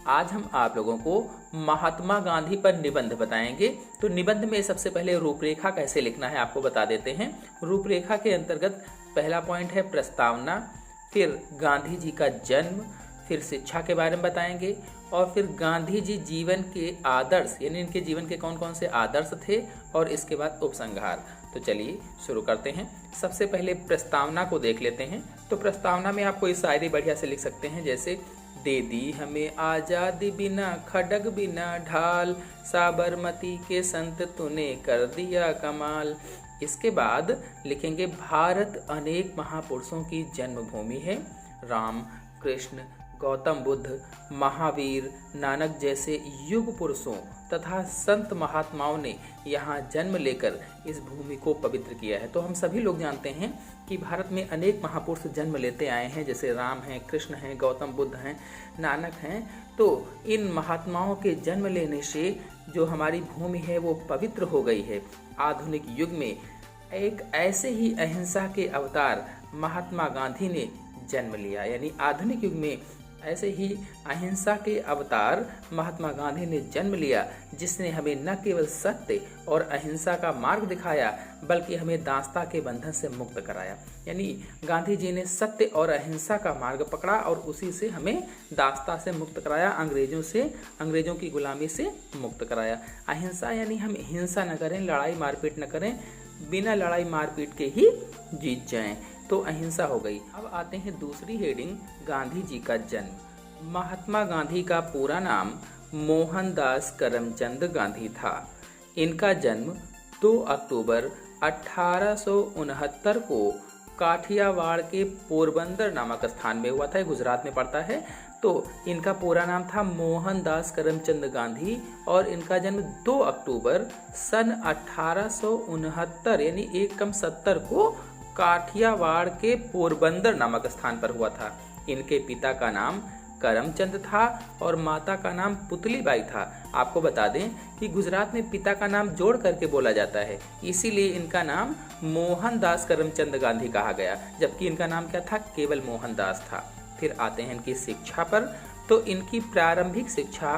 आज हम आप लोगों को महात्मा गांधी पर निबंध बताएंगे। तो निबंध में सबसे पहले रूपरेखा कैसे लिखना है आपको बता देते हैं। रूपरेखा के अंतर्गत पहला पॉइंट है प्रस्तावना, फिर गांधी जी का जन्म, फिर शिक्षा के बारे में बताएंगे और फिर गांधी जी जीवन के आदर्श यानी इनके जीवन के कौन कौन से आदर्श थे और इसके बाद उपसंहार। तो चलिए शुरू करते हैं। सबसे पहले प्रस्तावना को देख लेते हैं। तो प्रस्तावना में आपको इस शायरी बढ़िया से लिख सकते हैं, जैसे दे दी हमें आजादी बिना खड़ग बिना ढाल, साबरमती के संत तूने कर दिया कमाल। इसके बाद लिखेंगे भारत अनेक महापुरुषों की जन्मभूमि है। राम, कृष्ण, गौतम बुद्ध, महावीर, नानक जैसे युग पुरुषों तथा संत महात्माओं ने यहाँ जन्म लेकर इस भूमि को पवित्र किया है। तो हम सभी लोग जानते हैं कि भारत में अनेक महापुरुष जन्म लेते आए हैं, जैसे राम हैं, कृष्ण हैं, गौतम बुद्ध हैं, नानक हैं। तो इन महात्माओं के जन्म लेने से जो हमारी भूमि है वो पवित्र हो गई है। आधुनिक युग में एक ऐसे ही अहिंसा के अवतार महात्मा गांधी ने जन्म लिया, यानी आधुनिक युग में ऐसे ही अहिंसा के अवतार महात्मा गांधी ने जन्म लिया, जिसने हमें न केवल सत्य और अहिंसा का मार्ग दिखाया बल्कि हमें दास्ता के बंधन से मुक्त कराया। यानी गांधी जी ने सत्य और अहिंसा का मार्ग पकड़ा और उसी से हमें दास्ता से मुक्त कराया, अंग्रेजों की गुलामी से मुक्त कराया। अहिंसा यानी हम हिंसा न करें, लड़ाई मारपीट न करें, बिना लड़ाई मारपीट के ही जीत जाएं, तो अहिंसा हो गई। अब आते हैं दूसरी हेडिंग, गांधी जी का जन्म। महात्मा गांधी का पूरा नाम मोहनदास करमचंद गांधी था। इनका जन्म 2 अक्टूबर 1869 को काठियावाड़ के पोरबंदर नामक स्थान में हुआ था, गुजरात में पड़ता है। तो इनका पूरा नाम था मोहनदास करमचंद गांधी और इनका जन्म 2 अक्टूबर सन 1869 यानी 1 को काठियावाड़ के पोरबंदर नामक स्थान पर हुआ था। इनके पिता का नाम करमचंद था और माता का नाम पुतलीबाई था। आपको बता दें कि गुजरात में पिता का नाम जोड़ करके बोला जाता है, इसीलिए इनका नाम मोहनदास करमचंद गांधी कहा गया, जबकि इनका नाम क्या था, केवल मोहनदास था। फिर आते हैं इनकी शिक्षा पर। तो इनकी प्रारंभिक शिक्षा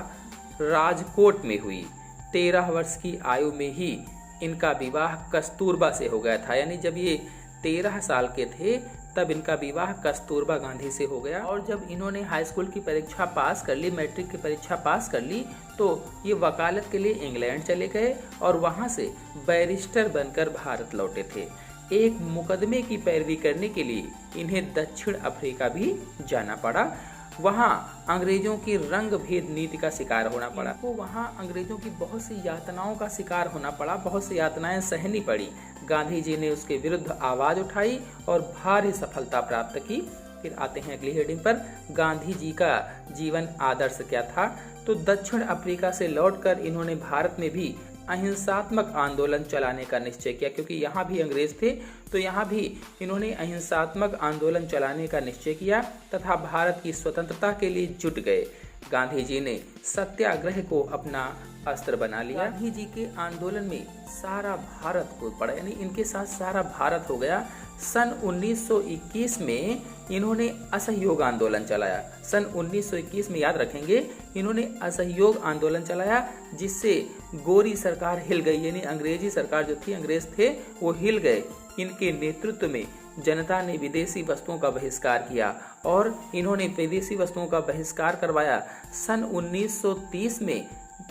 राजकोट में हुई। 13 वर्ष की आयु में ही इनका विवाह कस्तूरबा से हो गया था, यानी जब ये 13 साल के थे तब इनका विवाह कस्तूरबा गांधी से हो गया। और जब इन्होंने हाई स्कूल की परीक्षा पास कर ली, मैट्रिक की परीक्षा पास कर ली, तो ये वकालत के लिए इंग्लैंड चले गए और वहां से बैरिस्टर बनकर भारत लौटे थे। एक मुकदमे की पैरवी करने के लिए इन्हें दक्षिण अफ्रीका भी जाना पड़ा। वहाँ अंग्रेजों की रंग भेद नीति का शिकार होना पड़ा। तो वहाँ अंग्रेजों की बहुत सी यातनाओं का शिकार होना पड़ा, बहुत सी यातनाएं सहनी पड़ी। गांधी जी ने उसके विरुद्ध आवाज उठाई और भारी सफलता प्राप्त की। फिर आते हैं अगली हेडिंग पर, गांधी जी का जीवन आदर्श क्या था। तो दक्षिण अफ्रीका से लौटकर इन्होंने भारत में भी अहिंसात्मक आंदोलन चलाने का निश्चय किया, क्योंकि यहाँ भी अंग्रेज थे, तो यहाँ भी इन्होंने अहिंसात्मक आंदोलन चलाने का निश्चय किया तथा भारत की स्वतंत्रता के लिए जुट गए। गांधी जी ने सत्याग्रह को अपना अस्त्र बना लिया। गांधी जी के आंदोलन में सारा भारत कूद पड़ा, यानी इनके साथ सारा भारत हो गया। सन 1921 में इन्होंने असहयोग आंदोलन चलाया। सन 1921 में याद रखेंगे, इन्होंने असहयोग आंदोलन चलाया, जिससे गोरी सरकार हिल गई, यानी अंग्रेजी सरकार जो थी, अंग्रेज थे वो हिल गए। इनके नेतृत्व में जनता ने विदेशी वस्तुओं का बहिष्कार किया और इन्होंने विदेशी वस्तुओं का बहिष्कार करवाया। सन 1930 में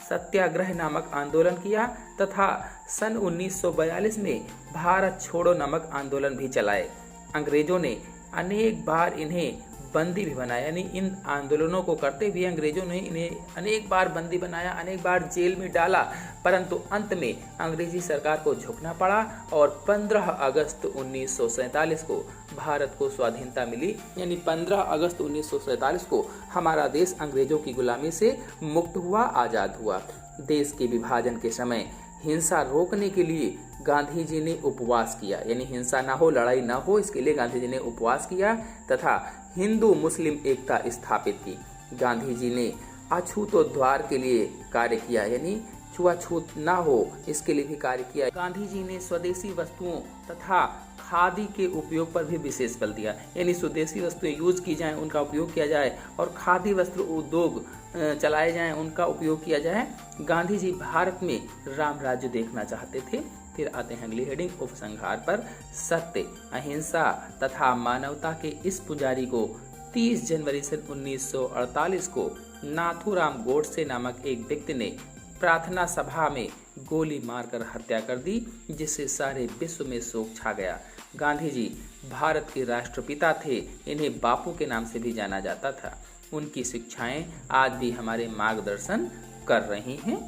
सत्याग्रह नामक आंदोलन किया तथा सन 1942 में भारत छोड़ो नामक आंदोलन भी चलाए। अंग्रेजों ने अनेक बार इन्हें बंदी भी बनाया, यानी इन आंदोलनों को करते हुए अंग्रेजों ने इन्हें अनेक बार बंदी बनाया, अनेक बार जेल में डाला, परंतु अंत में अंग्रेजी सरकार को झुकना पड़ा और 15 अगस्त 1947 को भारत को स्वाधीनता मिली। यानी 15 अगस्त 1947 को हमारा देश अंग्रेजों की गुलामी से मुक्त हुआ, आज़ाद हुआ। देश के विभाजन के समय हिंसा रोकने के लिए गांधी जी ने उपवास किया, यानी हिंसा ना हो, लड़ाई ना हो, इसके लिए गांधी जी ने उपवास किया तथा हिंदू मुस्लिम एकता स्थापित की। गांधी जी ने अछूतोद्धार के लिए कार्य किया, यानी छुआछूत ना हो, इसके लिए भी कार्य किया। गांधी जी ने स्वदेशी वस्तुओं तथा खादी के उपयोग पर भी विशेष बल दिया, यानी स्वदेशी वस्तुएं यूज की जाएं, उनका उपयोग किया जाए और खादी वस्त्र उद्योग चलाए जाएं, उनका उपयोग किया जाए। गांधी जी भारत में राम राज्य देखना चाहते थे। फिर आते हैं अगली हेडिंग, उपसंहार पर। सत्य, अहिंसा तथा मानवता के इस पुजारी को 30 जनवरी सन 1948 को नाथूराम गोडसे नामक एक व्यक्ति ने प्रार्थना सभा में गोली मारकर हत्या कर दी, जिससे सारे विश्व में शोक छा गया। गांधी जी भारत के राष्ट्रपिता थे, इन्हें बापू के नाम से भी जाना जाता था। उनकी शिक्षाएं आज भी हमारे मार्गदर्शन कर रही हैं।